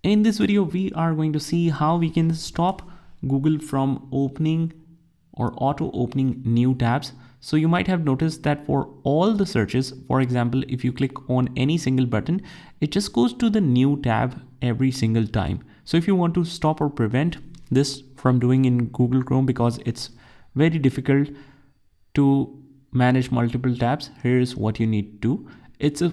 In this video, we are going to see how we can stop Google from opening or auto opening new tabs. So you might have noticed that for all the searches, for example, if you click on any single button, it just goes to the new tab every single time. So if you want to stop or prevent this from doing in Google Chrome, because it's very difficult to manage multiple tabs, here's what you need to do. It's a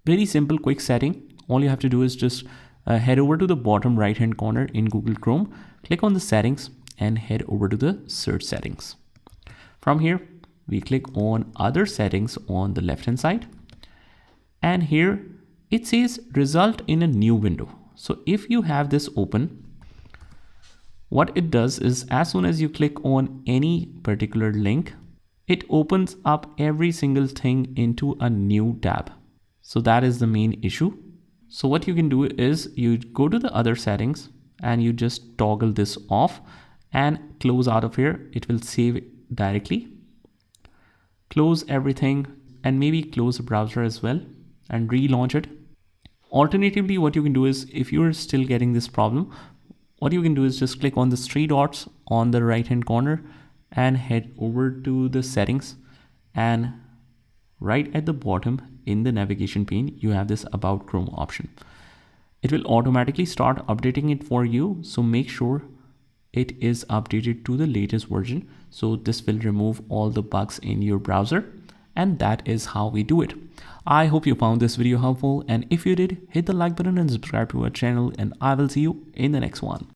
very simple, quick setting. All you have to do is just head over to the bottom right hand corner in Google Chrome, click on the settings and head over to the search settings. From here, we click on other settings on the left hand side. And here it says result in a new window. So if you have this open, what it does is as soon as you click on any particular link, it opens up every single thing into a new tab. So that is the main issue. So what you can do is you go to the other settings and you just toggle this off and close out of here. It will save it directly. Close everything and maybe close the browser as well and relaunch it. Alternatively, what you can do is if you're still getting this problem, what you can do is just click on the three dots on the right hand corner and head over to the settings, and right at the bottom in the navigation pane, you have this About Chrome option. It will automatically start updating it for you. So make sure it is updated to the latest version. So this will remove all the bugs in your browser. And that is how we do it. I hope you found this video helpful. And if you did, hit the like button and subscribe to our channel. And I will see you in the next one.